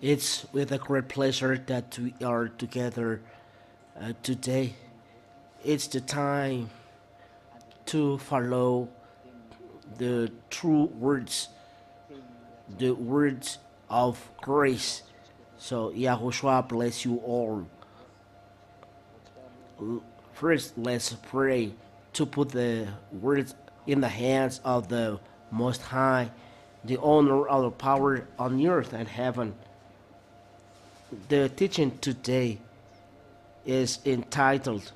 It's with a great pleasure that we are together today. It's the time to follow the true words, the words of grace. So, Yahushua bless you all. First, let's pray to put the words in the hands of the Most High, the owner of the power on earth and heaven. The teaching today is entitled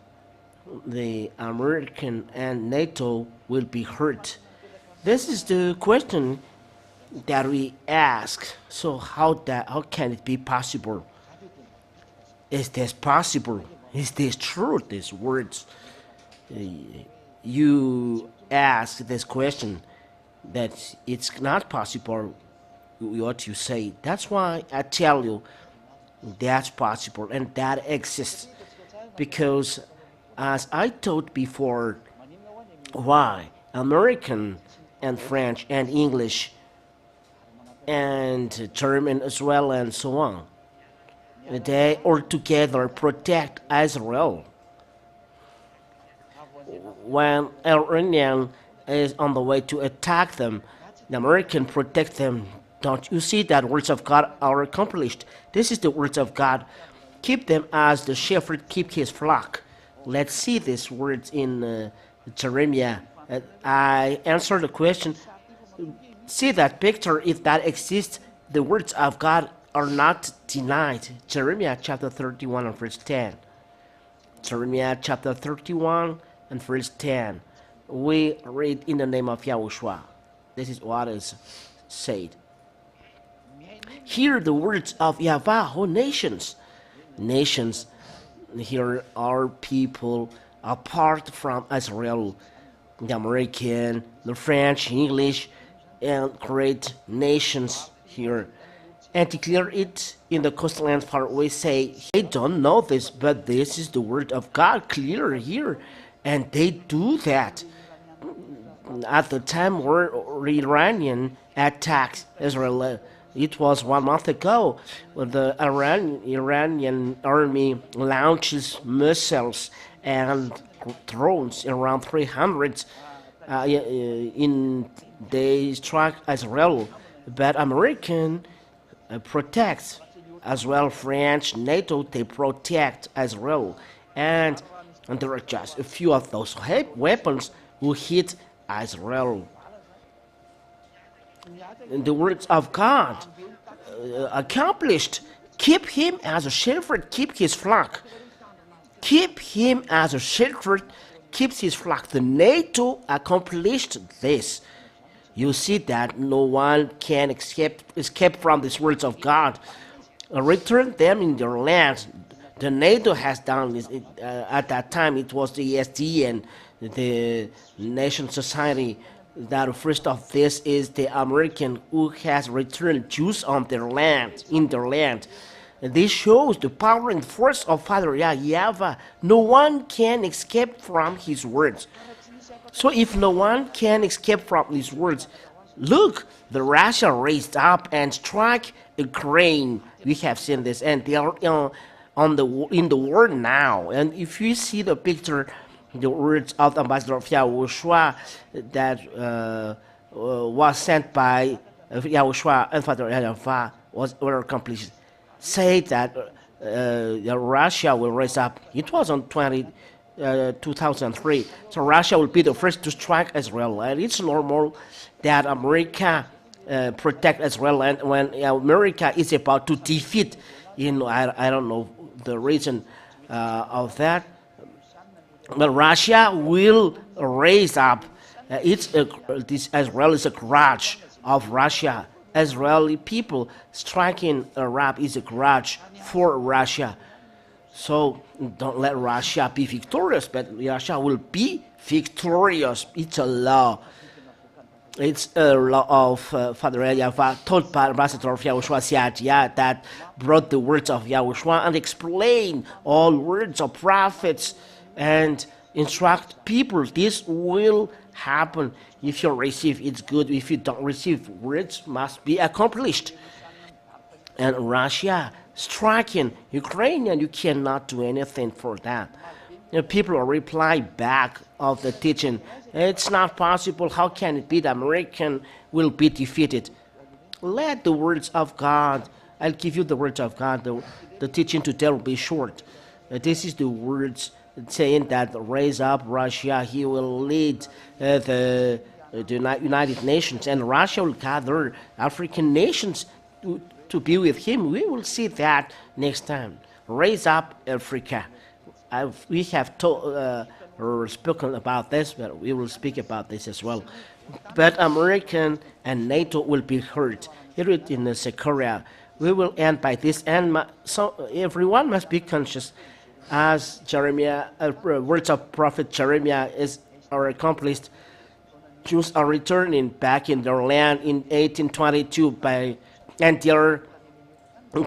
The American and NATO Will Be Hurt. This is the question that we ask. So how can it be possible? Is this possible? Is this true? These words you ask this question that it's not possible. What you say. That's why I tell you that's possible and that exists because as I told before, why American and French and English and German as well and so on, they all together protect Israel when Iranian is on the way to attack them. The American protect them. Don't you see that words of God are accomplished? This is the words of God. Keep them as the shepherd keep his flock. Let's see these words in Jeremiah. I answer the question. See that picture, if that exists, the words of God are not denied. Jeremiah chapter 31 and verse 10. Jeremiah chapter 31 and verse 10. We read in the name of YAHOSHUAH. This is what is said. Hear the words of Yahweh, O nations. Nations, here are people apart from Israel, the American, the French, English, and great nations here. And declare it in the coastlands far away, say, they don't know this, but this is the word of God clear here. And they do that. At the time where Iranian attacked Israel, it was 1 month ago, the Iranian army launches missiles and drones around 300 they struck Israel, but American protects as well. French, NATO, they protect Israel, and there are just a few of those weapons who hit Israel. In the words of God accomplished. Keep him as a shepherd, keep his flock. Keep him as a shepherd, keeps his flock. The NATO accomplished this. You see that no one can escape from these words of God. Return them in their land. The NATO has done this. At that time, it was the ESD and the Nation Society. That first of this is the American who has returned Jews on their land, in their land. And this shows the power and force of Father Yahweh. No one can escape from his words. So if no one can escape from his words, look, the Russia raised up and struck Ukraine. We have seen this, and they are in the war now. And if you see the picture, the words of the ambassador of YAHOSHUAH that was sent by YAHOSHUAH and Father Yahweh were accomplished. Say that Russia will raise up. It was on 2003. So Russia will be the first to strike Israel. And it's normal that America protect Israel. And when America is about to defeat, I don't know the reason of that. But Russia will raise up. This Israel is a grudge of Russia. Israeli people striking Arab is a grudge for Russia. So don't let Russia be victorious, but Russia will be victorious. It's a law. It's a law of Father Yahweh, taught by Ambassador of YAHOSHUAH that brought the words of YAHOSHUAH and explained all words of prophets and instruct people. This will happen. If you receive, it's good. If you don't receive, words must be accomplished. and Russia striking Ukraine, and you cannot do anything for that. People reply back of the teaching, it's not possible, how can it be the American will be defeated? Let the words of God, I'll give you the words of God, the teaching today will be short. This is the words saying that raise up Russia, he will lead the United Nations, and Russia will gather African nations to be with him. We will see that next time. Raise up Africa. We have spoken about this, but we will speak about this as well. But American and NATO will be hurt. Here it in Zechariah. We will end by this, and so everyone must be conscious, as Jeremiah, words of prophet Jeremiah are accomplished. Jews are returning back in their land in 1822 and they are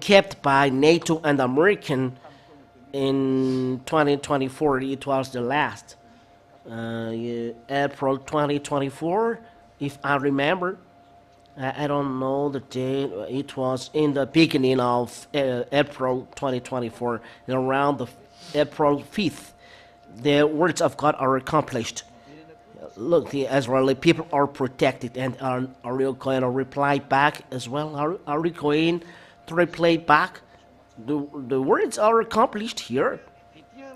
kept by NATO and American in 2024. It was the last April 2024, if I remember. I don't know the date. It was in the beginning of April 2024, around the April 5th. The words of God are accomplished. Look, the Israeli people are protected, and are you going to reply back as well? Are we going to reply back? The words are accomplished here.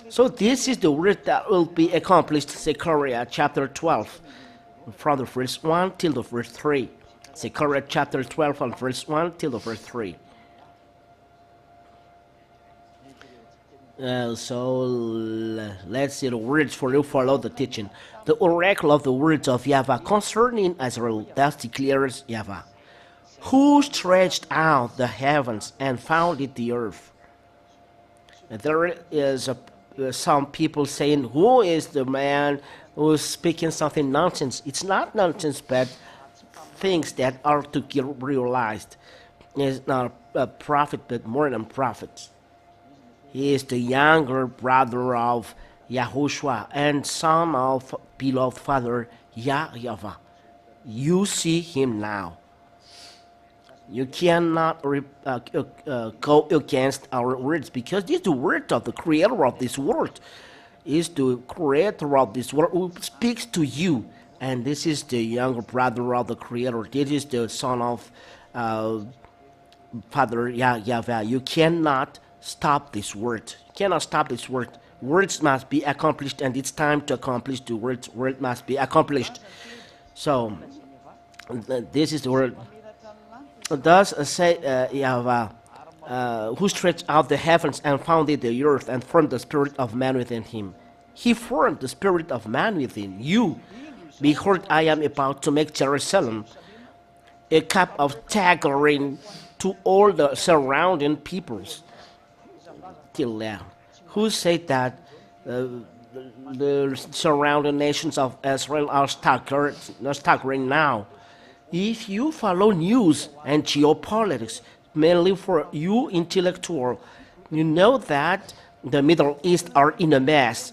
So this is the word that will be accomplished. Zechariah chapter 12, from the verse 1 till the verse 3. Zechariah chapter 12 from verse 1 till the verse 3. So let's see the words for you follow the teaching. The oracle of the words of Yahweh concerning Israel, thus declares Yahweh, who stretched out the heavens and founded the earth. And there is some people saying, who is the man who is speaking something nonsense? It's not nonsense, but things that are to get realized. He's not a prophet, but more than prophets. He is the younger brother of YAHOSHUAH and son of beloved father Yahweh. You see him now. You cannot go against our words, because this is the word of the creator of this world. Is the creator of this world who speaks to you. And this is the younger brother of the creator. This is the son of Father Yahweh. You cannot stop this word. You cannot stop this word. Words must be accomplished, and it's time to accomplish the words. Word must be accomplished. So this is the word. Thus say Yahweh, who stretched out the heavens and founded the earth and formed the spirit of man within him. He formed the spirit of man within you. Behold, I am about to make Jerusalem a cup of staggering to all the surrounding peoples. Till now, who said that the surrounding nations of Israel are staggering now? If you follow news and geopolitics, mainly for you intellectual, you know that the Middle East are in a mess.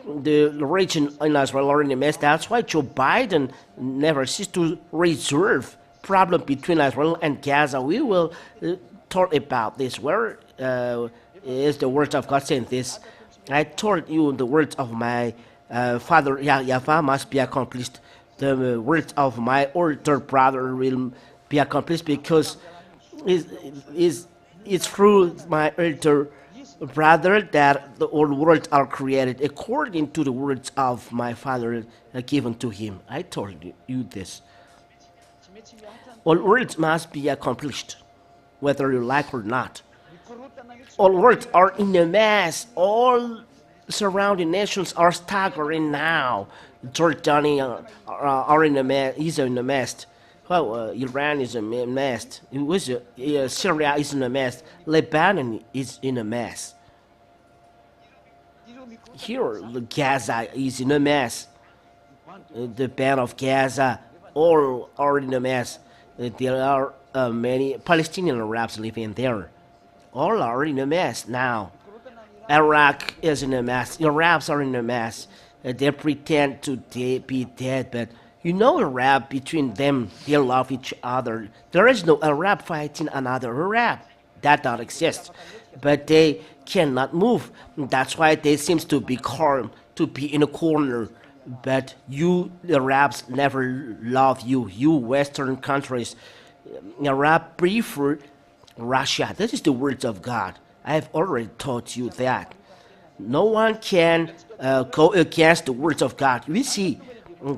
The region in Israel are in a mess. That's why Joe Biden never ceases to reserve problem between Israel and Gaza. We will talk about this. Where is the word of God saying this? I told you the words of my father Yahweh must be accomplished. The words of my older brother will be accomplished, because it's through my older brother that the old worlds are created according to the words of my father given to him. I told you this. All words must be accomplished, whether you like or not. All words are in a mess. All surrounding nations are staggering now. Jordania are in a mess. Is in a mess. Well, Iran is in a mess. Syria is in a mess. Lebanon is in a mess. Here, Gaza is in a mess. The band of Gaza all are in a mess. There are many Palestinian Arabs living there. All are in a mess now. Iraq is in a mess. Arabs are in a mess. They pretend to be dead, but you know Arab between them, they love each other. There is no Arab fighting another Arab. that don't exist. But they cannot move. That's why they seems to be calm, to be in a corner. But you, the Arabs, never love you. You Western countries, Arab prefer Russia. This is the words of God. I have already taught you that. No one can go against the words of God. We see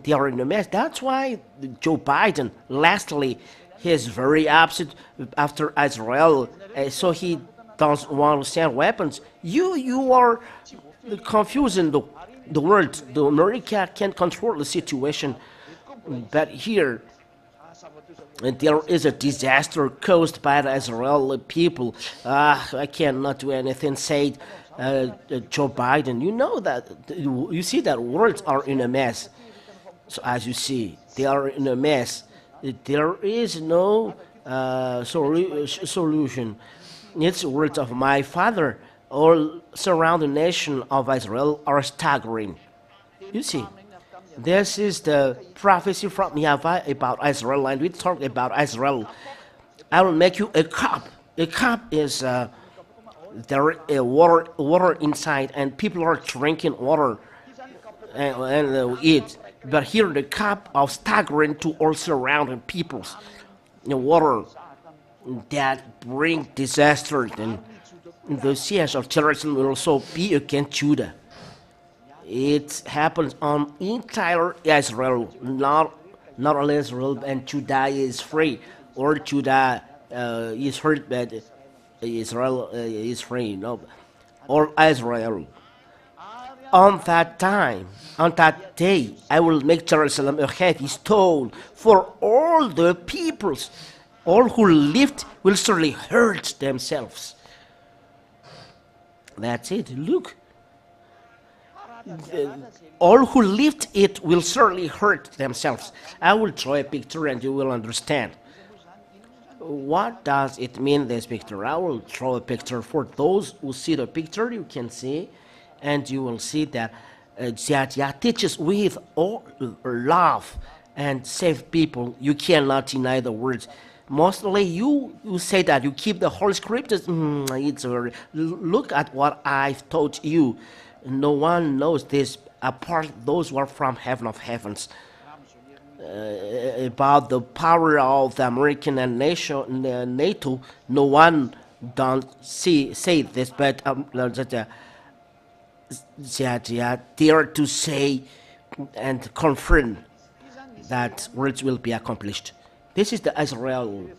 they are in a mess. That's why Joe Biden, lastly, he is very upset after Israel. So he doesn't want to send weapons. You are confusing the world. The America can control the situation, but here there is a disaster caused by the Israeli people. I cannot do anything, said Joe Biden. You know that, you see that words are in a mess. So as you see, they are in a mess. There is no solution. It's words of my father. All surrounding nation of Israel are staggering. You see, this is the prophecy from Yahweh about Israel, and we talk about Israel. I will make you a cup. A cup is there is water inside, and people are drinking water and eat. But here the cup of staggering to all surrounding peoples. The water that bring disaster, and the siege of Jerusalem will also be against Judah. It happens on entire Israel, not only Israel, and Judah is free, or Judah is hurt, but Israel is free. No, or Israel. On that time, on that day, I will make Jerusalem a heavy stone for all the peoples. All who lived will surely hurt themselves. That's it. Look. All who lived it will surely hurt themselves. I will draw a picture and you will understand. What does it mean, this picture? I will draw a picture. For those who see the picture, you can see, and you will see that Yah teaches with all love and save people. You cannot deny the words. Mostly you say that you keep the Holy Scriptures. It's very, look at what I've taught you. No one knows this apart those who are from heaven of heavens. About the power of the American and NATO, no one don't say this, but they dare to say and confirm that words will be accomplished. This is the Israel.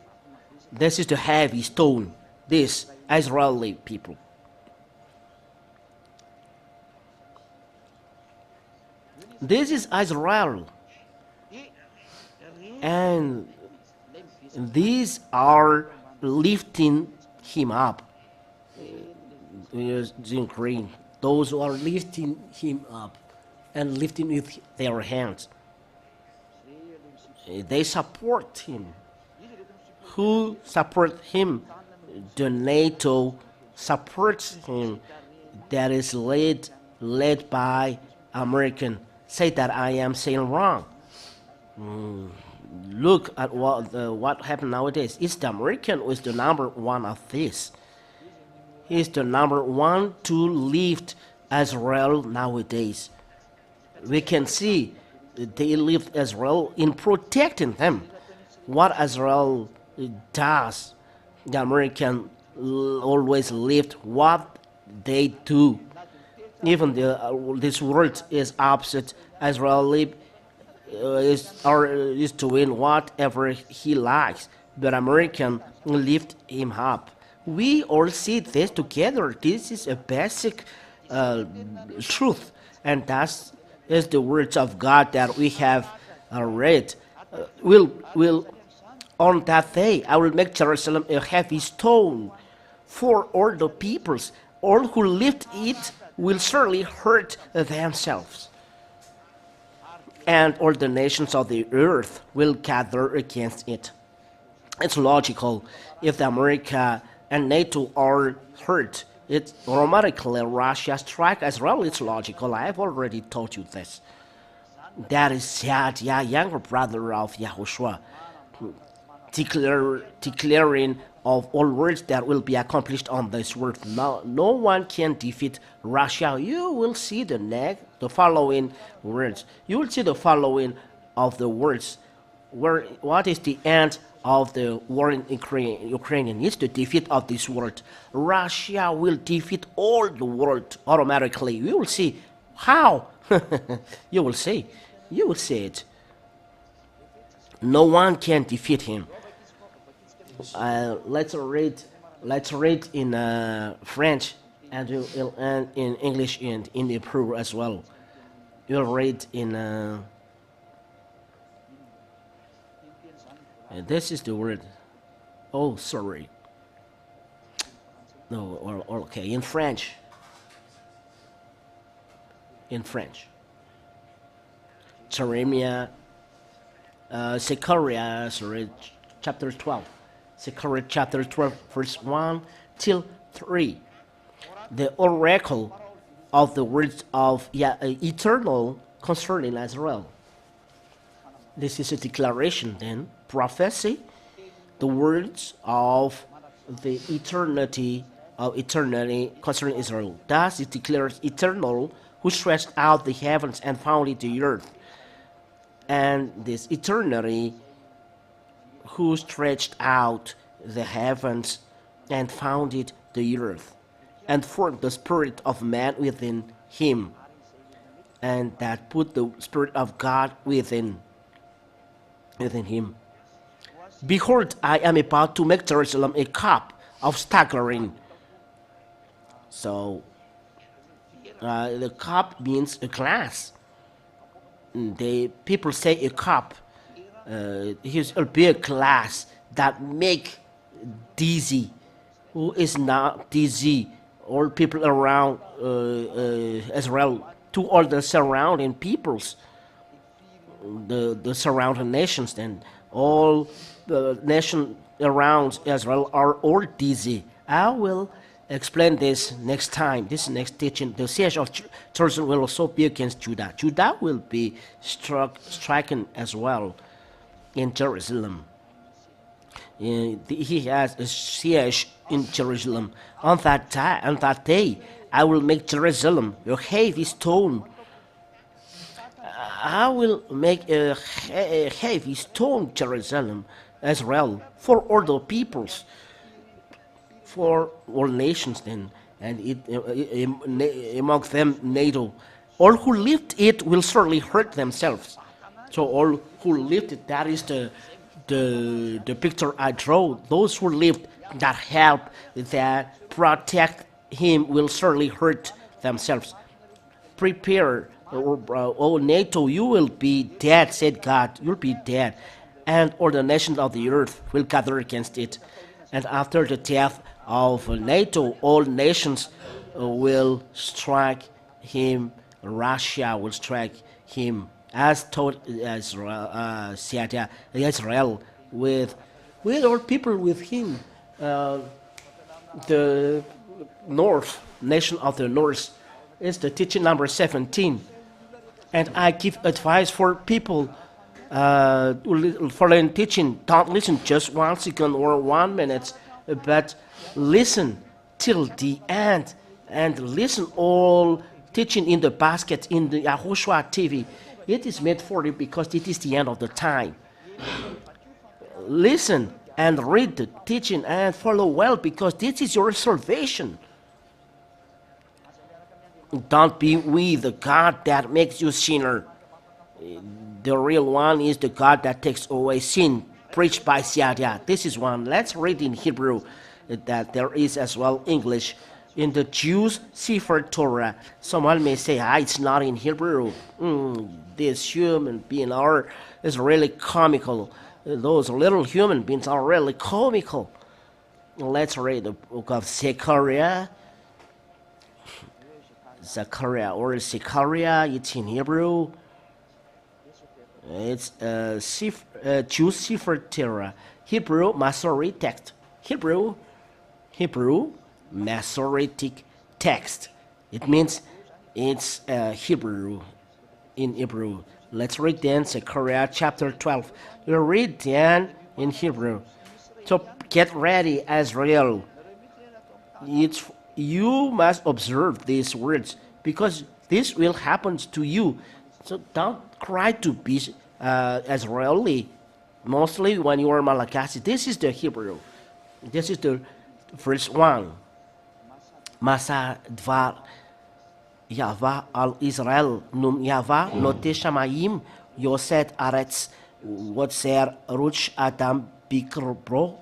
This is the heavy stone. This Israeli people. This is Israel. And these are lifting him up. In green. Those who are lifting him up and lifting with their hands. They support him. Who support him? The NATO supports him. That is led by American. Say that I am saying wrong. Look at what happened nowadays. It's the American who is the number one of this. He's the number one to lift Israel nowadays. We can see they lift Israel in protecting them. What Israel does, the American always lift what they do. Even this world is opposite. Israel is doing whatever he likes, but American lift him up. We all see this together. This is a basic truth, and that is the words of God that we have read. Will on that day I will make Jerusalem a heavy stone for all the peoples. All who lift it will surely hurt themselves, and all the nations of the earth will gather against it. It's logical. If the America and NATO are hurt, it's automatically Russia strike Israel. It's logical. I have already told you this. That is Yah, younger brother of YAHOSHUAH. declaring of all words that will be accomplished on this earth. Now, no one can defeat Russia. You will see the following words. You will see the following of the words. What is the end of the war in Ukraine? It's the defeat of this world. Russia will defeat all the world automatically. You will see how. You will see. You will see it. No one can defeat him. Let's read in French and in English and in Hebrew as well. You'll read in this is the word. Oh, sorry. No, or okay, in French. In French. Jeremiah, Zechariah, sorry, chapter 12. Zechariah chapter 12, verse 1 till 3. The oracle of the words of eternal concerning Israel. This is a declaration then, prophecy, the words of the eternity concerning Israel. Thus it declares eternal, who stretched out the heavens and founded the earth. And this eternity, who stretched out the heavens and founded the earth, and formed the spirit of man within him, and that put the Spirit of God within him. Behold, I am about to make Jerusalem a cup of staggering. So, the cup means a glass. People say a cup. Here's a big glass that make dizzy. Who is not dizzy? All people around Israel, to all the surrounding peoples, the surrounding nations, and all the nations around Israel are all dizzy. I will explain this next time, this next teaching. The siege of Jerusalem will also be against Judah. Judah will be stricken as well in Jerusalem. He has a siege in Jerusalem. On that day, I will make Jerusalem a heavy stone. I will make a heavy stone Jerusalem as well for all the peoples, for all nations then, and among them NATO. All who lift it will surely hurt themselves. So all who lift it, that is the picture I draw. Those who lift, that help, that protect him, will surely hurt themselves. Prepare, oh NATO, you will be dead, said God. You'll be dead, and all the nations of the earth will gather against it. And after the death of NATO, all nations will strike him. Russia will strike him, as told Israel, with all people with him. The north, nation of the north, is the teaching number 17. And I give advice for people following teaching. Don't listen just 1 second or 1 minute, but listen till the end, and listen all teaching in the basket in the YAHOSHUAH TV. It is made for you because it is the end of the time. Listen and read the teaching and follow well, because this is your salvation. Don't be with the God that makes you sinner. The real one is the God that takes away sin, preached by Siadia. This is one. Let's read in Hebrew, that there is as well English. In the Jews' Sefer Torah, someone may say, it's not in Hebrew. This human being is really comical. Those little human beings are really comical. Let's read the book of Zechariah. Or Zechariah, it's in Hebrew. It's Jews' Sefer Torah. Hebrew Masoretic text. Hebrew Masoretic text. It means it's Hebrew, in Hebrew. Let's read then Zechariah chapter 12. We'll read then in Hebrew. So get ready, Israel. You must observe these words because this will happen to you. So don't try to be Israeli. Mostly when you are Malagasy, this is the Hebrew. This is the first one. Masa dvar Yava al Israel num Yava lote shamayim yoset aretz wotser ruch adam bikrbof.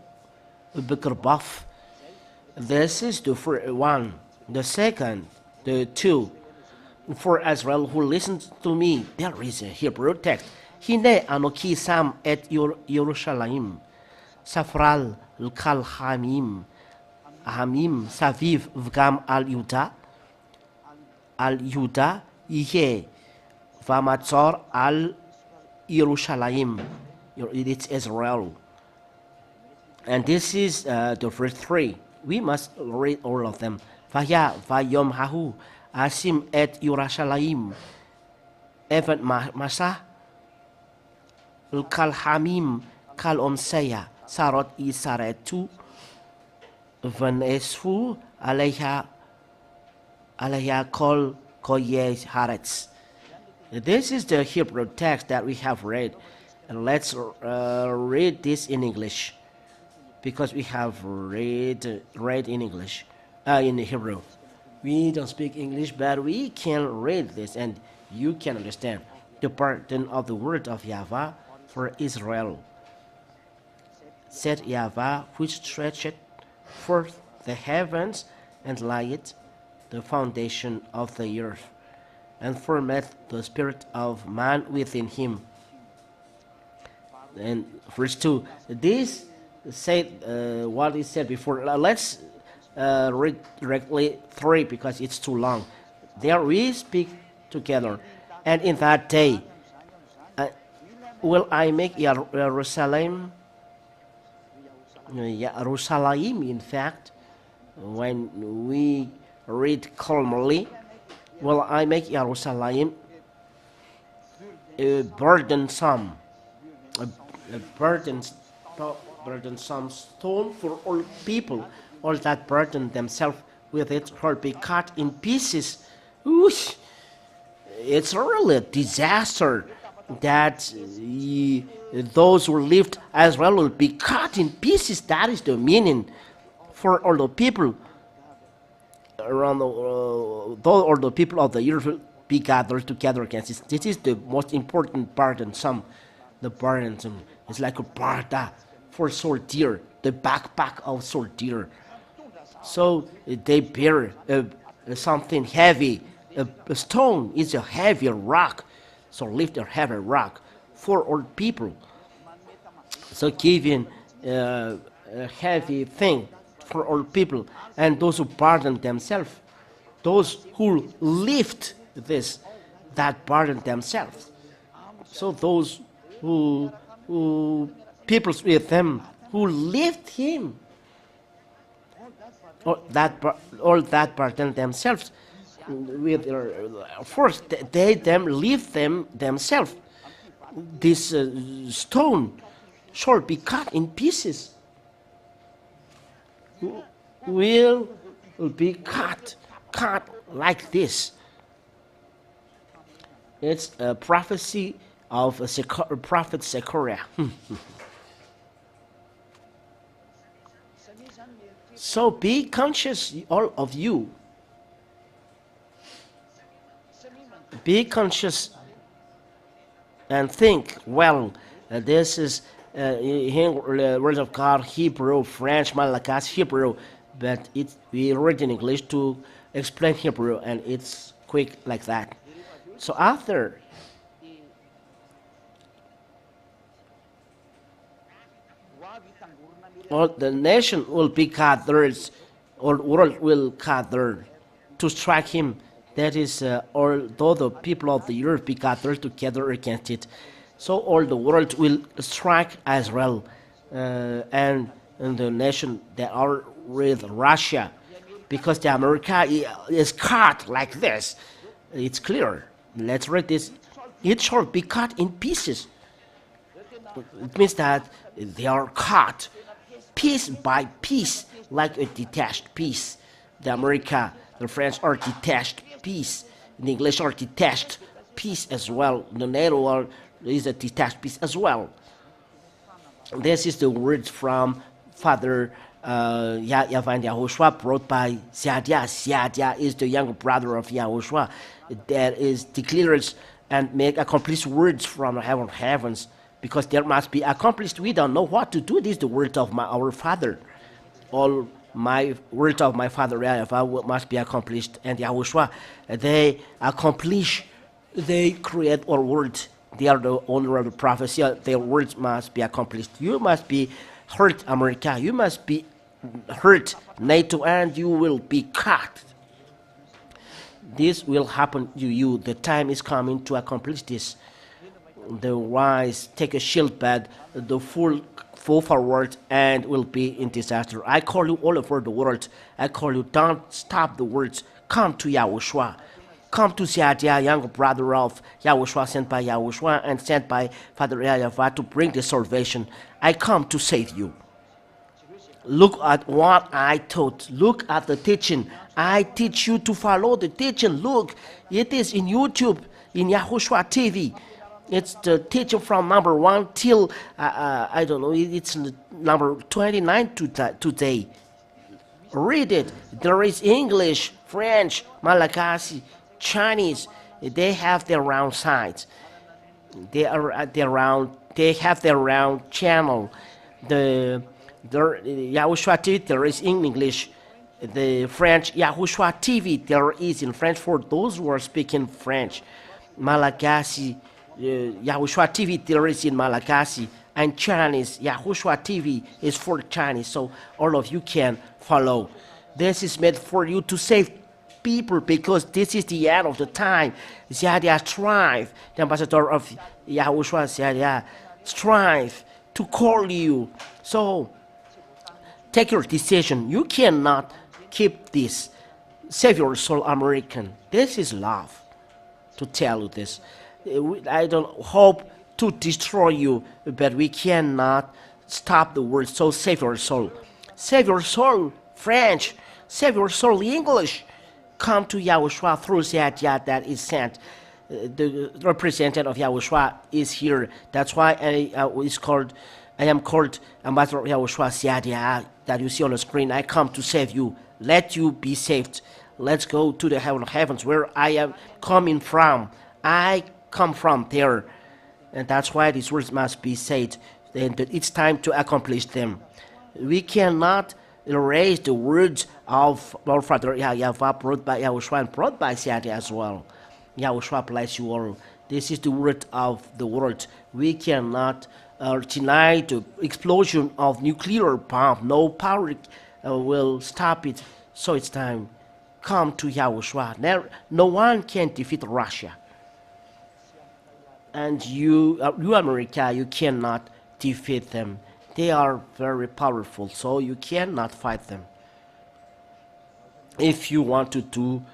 This is the first one. The second, the two. For Israel who listens to me, there is a Hebrew text. Hine anoki sam et Yerushalayim. Safral l'kal hamim. Hamim saviv vgam al Yuda. Al Yuda ihe vamatzor al Yerushalayim. It's Israel. And this is the first three. We must read all of them. Vaya vayom hahu asim et Yerushalayim. Evet masa l'kal hamim kal omseya sarot isaretu v'nesfu aleha kol koyes haaretz. This is the Hebrew text that we have read. And let's read this in English, because we have read in English, in Hebrew. We don't speak English, but we can read this, and you can understand the burden of the word of Yahweh for Israel. Said Yahweh, which stretched forth the heavens and laid the foundation of the earth, and formed the spirit of man within him. And verse 2, this said what is said before. Let's read directly 3 because it's too long. There we speak together. And in that day will I make Jerusalem, in fact, when we read calmly, will I make Jerusalem burdensome, a burdensome stone for all people. All that burden themselves with it will be cut in pieces. Oosh. It's really a disaster that those who lived as well will be cut in pieces. That is the meaning for all the people around all the people of the earth will be gathered together against it. This is the most important burdensome. The burdensome is like a barda for soldier, the backpack of soldier. So they bear something heavy. A stone is a heavy rock, so lift a heavy rock for all people. So giving a heavy thing for all people, and those who burden themselves, those who lift that burden themselves. So those who peoples with them who lift him, all that burden themselves with their force, they lift them themselves. This stone shall be cut in pieces. Will be cut like this. It's a prophecy of prophet Zechariah. So be conscious, all of you. Be conscious and think, well, this is Word of God, Hebrew, French, Malagasy, Hebrew, but we read in English to explain Hebrew, and it's quick like that. So after all the nation will be gathered, or world will gather to strike him. That is, although the people of the earth be gathered together against it, so all the world will strike Israel, and the nation that are with Russia, because the America is cut like this. It's clear. Let's read this. It shall be cut in pieces. It means that they are cut piece by piece, like a detached piece. The America, the French are detached piece. The English are detached piece as well. The NATO is a detached piece as well. This is the words from Father Yavan Yahushua, brought by Ziadia. Ziadia is the younger brother of Yahushua. That is declares and make accomplished words from the heavens, because there must be accomplished. We don't know what to do. This is the word of our Father. All my words of my Father Yahushua must be accomplished, and Yahushua, they accomplish, they create our words. They are the owner of the prophecy. Their words must be accomplished. You must be hurt, America. You must be hurt, NATO, and you will be cut. This will happen to you. The time is coming to accomplish this. The wise take a shield bed, the fool fall forward and will be in disaster. I call you all over the world. I call you, don't stop the words. Come to Yahushua. Come to Ziadia, younger brother of Yahushua, sent by Yahushua and sent by Father Yahweh to bring the salvation. I come to save you. Look at what I taught. Look at the teaching. I teach you to follow the teaching. Look, it is in YouTube, in YAHOSHUAH TV. It's the teaching from number 1 till, I don't know, it's number 29 today. Read it. There is English, French, Malagasy, Chinese. They have their round sides. They have their round channel. The YAHOSHUAH TV, there is in English. The French YAHOSHUAH TV, there is in French for those who are speaking French. Malagasy, YAHOSHUAH TV, there is in Malagasy. And Chinese, YAHOSHUAH TV is for Chinese, so all of you can follow. This is meant for you to save people, because this is the end of the time. Ziadia strive, the ambassador of YAHOSHUAH, Ziadia strive to call you. So take your decision. You cannot keep this. Save your soul, American. This is love to tell you this. I don't hope to destroy you, but we cannot stop the word. So save your soul. Save your soul, French. Save your soul, English. Come to Yahushua through Ziadia that is sent. The representative of Yahushua is here. That's why I am called Ambassador of Yahushua, Ziadia, that you see on the screen. I come to save you. Let you be saved. Let's go to the heaven of heavens, where I am coming from. I come from there. And that's why these words must be said. And it's time to accomplish them. We cannot erase the words of our Father Yahweh, brought by Yahushua and brought by Ziadia as well. Yahushua bless you all. This is the word of the world. We cannot deny the explosion of nuclear bomb. No power will stop it. So it's time. Come to Yahushua. No one can defeat Russia. And you America, you cannot defeat them. They are very powerful, so you cannot fight them. If you want to do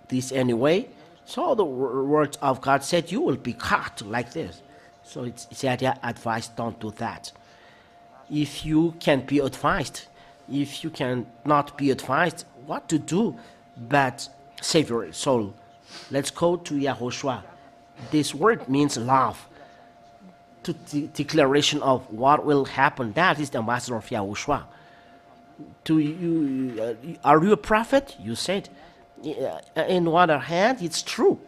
this anyway, so the words of God said you will be cut like this. So it's advice, don't do that. If you can be advised, if you cannot be advised what to do, but save your soul. Let's go to YAHOSHUAH. This word means love. To the declaration of what will happen. That is the ambassador of Yahushua. To you, are you a prophet? You said. In one hand, it's true.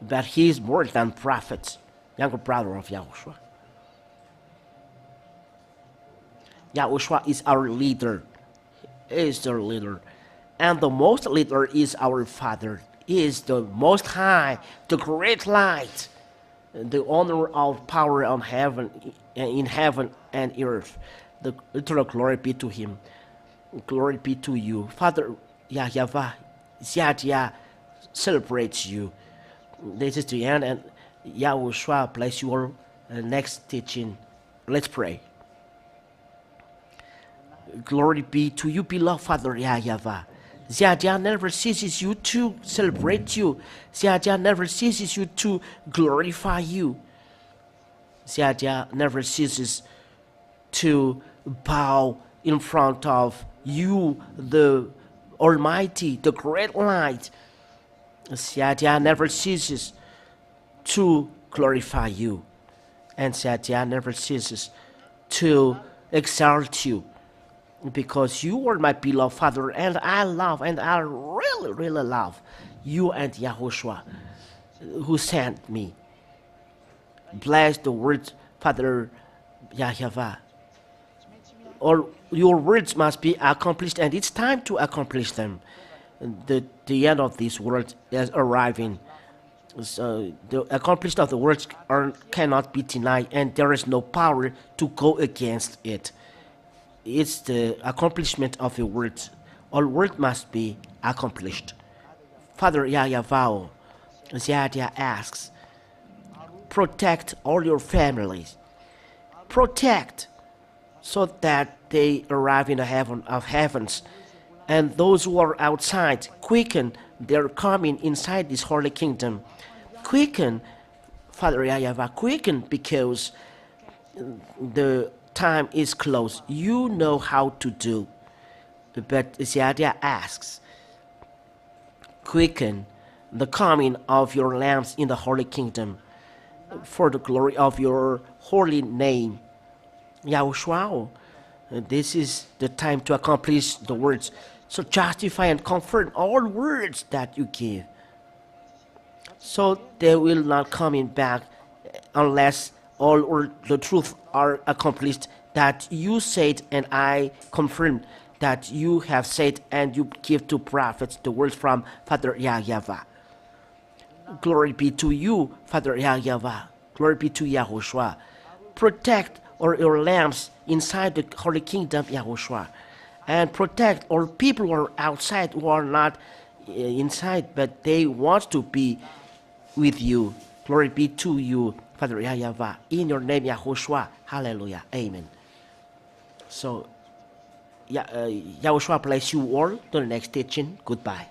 But he is more than prophet. Younger brother of Yahushua. Yahushua is our leader. He is the leader. And the most leader is our Father. He is the most high, the great light, the owner of power on heaven, in heaven and earth. The eternal glory be to him. Glory be to you. Father Yahweh, Ziadia celebrates you. This is the end, and Yahushua bless you all. Next teaching, let's pray. Glory be to you, beloved Father Yahweh. Ziadia never ceases you to celebrate you. Ziadia never ceases you to glorify you. Yahweh never ceases to bow in front of you, the Almighty, the great light. Yahweh never ceases to glorify you, and Yahweh never ceases to exalt you, because you are my beloved Father, and I love, and I really, really love you and YAHOSHUAH, who sent me. Bless the words, Father Yahweh. All your words must be accomplished, and it's time to accomplish them. The end of this world is arriving. So the accomplishment of the words cannot be denied, and there is no power to go against it. It's the accomplishment of the words. All words must be accomplished. Father Yahweh, Yahweh asks, protect all your families. Protect, so that they arrive in the heaven of heavens. And those who are outside, quicken their coming inside this holy kingdom. Quicken, Father Yahweh, quicken, because the time is close. You know how to do. But Yahweh asks, quicken the coming of your lambs in the holy kingdom, for the glory of your holy name. YAHOSHUAH, this is the time to accomplish the words. So justify and confirm all words that you give, so they will not come in back unless all or the truth are accomplished, that you said and I confirm that you have said, and you give to prophets the words from Father Yahweh. Glory be to you, Father Yahweh. Glory be to YAHOSHUAH. Protect all your lambs inside the holy kingdom, YAHOSHUAH, and protect all people who are outside, who are not inside, but they want to be with you. Glory be to you, Father Yahweh. In your name, YAHOSHUAH. Hallelujah. Amen. So, YAHOSHUAH bless you all. To the next teaching. Goodbye.